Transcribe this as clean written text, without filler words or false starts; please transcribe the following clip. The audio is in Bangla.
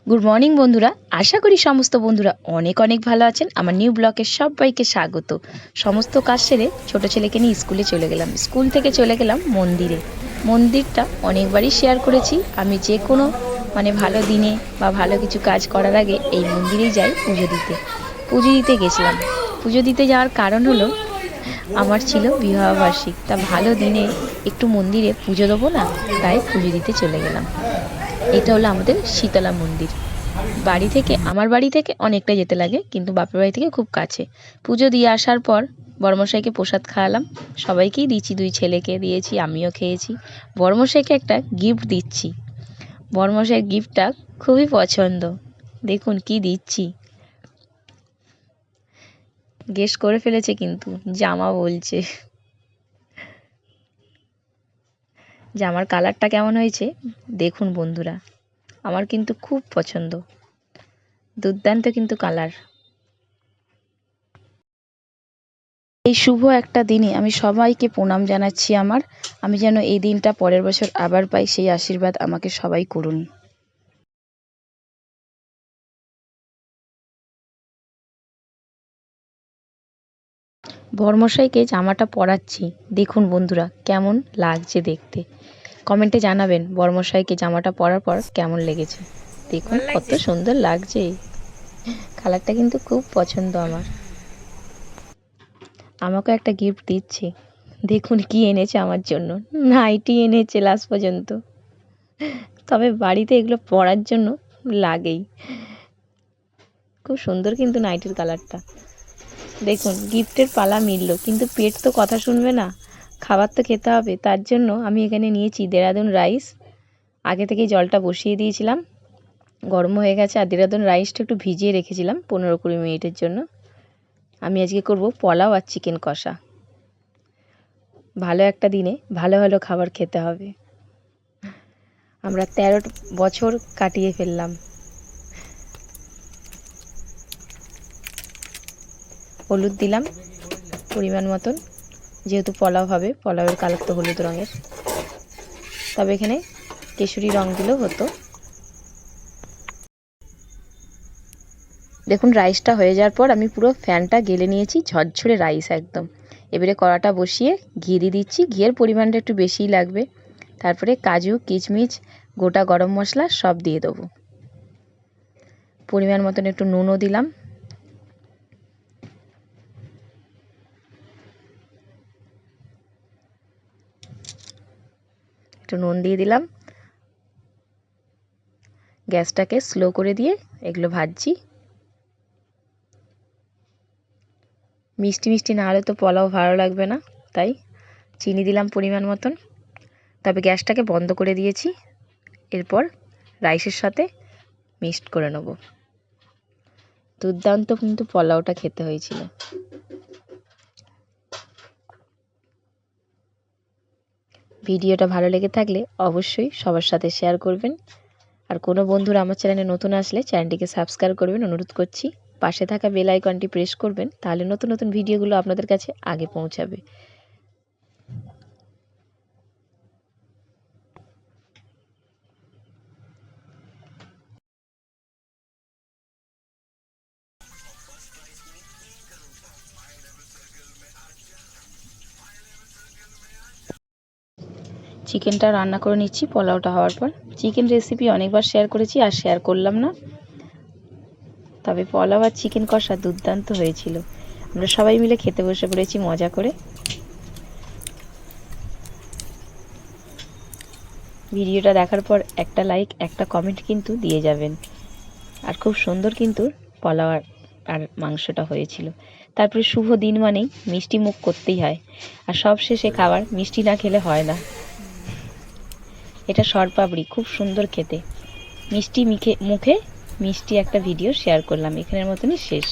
গুড মর্নিং বন্ধুরা, আশা করি সমস্ত বন্ধুরা অনেক অনেক ভালো আছেন। আমার নিউ ব্লগে সবাইকে স্বাগত। সমস্ত কাজ সেরে ছোট ছেলেকে নিয়ে স্কুলে চলে গেলাম। স্কুল থেকে চলে গেলাম মন্দিরে। মন্দিরটা অনেকবারই শেয়ার করেছি। আমি যে কোনো ভালো দিনে বা ভালো কিছু কাজ করার আগে এই মন্দিরেই যাই পুজো দিতে। পুজো দিতে গেছিলাম। পুজো দিতে যাওয়ার কারণ হলো আমার ছিল বিবাহবার্ষিক। তা ভালো দিনে একটু মন্দিরে পুজো দেবো না, তাই পুজো দিতে চলে গেলাম। এটা হলো আমাদের শীতলা মন্দির। আমার বাড়ি থেকে অনেকটা যেতে লাগে, কিন্তু বাপের বাড়ি থেকে খুব কাছে। পুজো দিয়ে আসার পর বড়মশাইকে প্রসাদ খাওয়ালাম। সবাইকেই দিয়েছি, 2 ছেলেকে দিয়েছি, আমিও খেয়েছি। বড়মশাইকে একটা গিফট দিচ্ছি। বড়মশাইয়ের গিফটটা খুবই পছন্দ। দেখুন কি দিচ্ছি। গেস করে ফেলেছে, কিন্তু জামা বলছে। জামার কালারটা কেমন হয়েছে দেখুন বন্ধুরা, আমার কিন্তু খুব পছন্দ। দুর্দান্ত কিন্তু কালার। এই শুভ একটা দিনে আমি সবাইকে প্রণাম জানাচ্ছি। আমি যেন এই দিনটা পরের বছর আবার পাই, সেই আশীর্বাদ আমাকে সবাই করুন। বরমশাইকে জামাটা পরাচ্ছি। দেখুন বন্ধুরা কেমন লাগছে দেখতে। কমেন্টে জানাবেন বরমশাইকে জামাটা পরার পর কেমন লেগেছে। দেখুন কত সুন্দর লাগছে। কালারটা কিন্তু খুব পছন্দ আমার। আমাকে একটা গিফট দিচ্ছে। দেখুন কি এনেছে আমার জন্য। নাইটি এনেছে লাস্ট পর্যন্ত। তবে বাড়িতে এগুলো পরার জন্য লাগেই। খুব সুন্দর কিন্তু নাইটির কালারটা। দেখুন গিফটের পালা মিলল, কিন্তু পেট তো কথা শুনবে না, খাবার তো খেতে হবে। তার জন্য আমি এখানে নিয়েছি দেরাদুন রাইস। আগে থেকে জলটা বসিয়ে দিয়েছিলাম, গরম হয়ে গেছে। আর দেরাদুন রাইসটা একটু ভিজিয়ে রেখেছিলাম 15-20 মিনিটের জন্য। আমি আজকে করব পোলাও আর চিকেন কষা। ভালো একটা দিনে ভালো ভালো খাবার খেতে হবে। আমরা 13 বছর কাটিয়ে ফেললাম। হলুদ দিলাম পরিমাণ মতন, যেহেতু পোলাও হবে, পোলাওয়ের কালার তো হলুদ রঙের। তবে এখানে কেশরি রং দিলেও হতো। দেখুন রাইসটা হয়ে যাওয়ার পর আমি পুরো ফ্যানটা গেলে নিয়েছি, ঝরঝরে রাইস একদম। এবারে কড়াটা বসিয়ে ঘি দিয়ে দিচ্ছি। ঘিয়ের পরিমাণটা একটু বেশিই লাগবে। তারপরে কাজু, কিশমিশ, গোটা গরম মশলা সব দিয়ে দেবো। পরিমাণ মতন একটু নুনও দিলাম। একটু নুন দিয়ে দিলাম। গ্যাসটাকে স্লো করে দিয়ে এগুলো ভাজছি। মিষ্টি মিষ্টি না হলে তো পোলাও ভালো লাগবে না, তাই চিনি দিলাম পরিমাণ মতন। তবে গ্যাসটাকে বন্ধ করে দিয়েছি। এরপর রাইসের সাথে মিক্সড করে নেব। দুর্দান্ত কিন্তু পোলাওটা খেতে হয়েছিল। ভিডিওটা ভালো লেগে থাকলে অবশ্যই সবার সাথে শেয়ার করবেন। আর কোনো বন্ধুরা আমার চ্যানেলে নতুন আসলে চ্যানেলটিকে সাবস্ক্রাইব করবেন অনুরোধ করছি। পাশে থাকা বেল আইকনটি প্রেস করবেন, তাহলে নতুন নতুন ভিডিওগুলো আপনাদের কাছে আগে পৌঁছাবে। চিকেনটা রান্না করে নিচ্ছি পোলাওটা হওয়ার পর। চিকেন রেসিপি অনেকবার শেয়ার করেছি, আর শেয়ার করলাম না। তবে পোলাও আর চিকেন কষা দুর্দান্ত হয়েছিল। আমরা সবাই মিলে খেতে বসে পড়েছি মজা করে। ভিডিওটা দেখার পর একটা লাইক, একটা কমেন্ট কিন্তু দিয়ে যাবেন। আর খুব সুন্দর কিন্তু পোলাও আর মাংসটা হয়েছিল। তারপরে শুভ দিন মানেই মিষ্টি মুখ করতেই হয়, আর সব শেষে খাবার মিষ্টি না খেলে হয় না। এটা শরপাপড়ি, খুব সুন্দর খেতে। মিষ্টি মুখে মিষ্টি একটা ভিডিও শেয়ার করলাম। এখানের মতনই শেষ।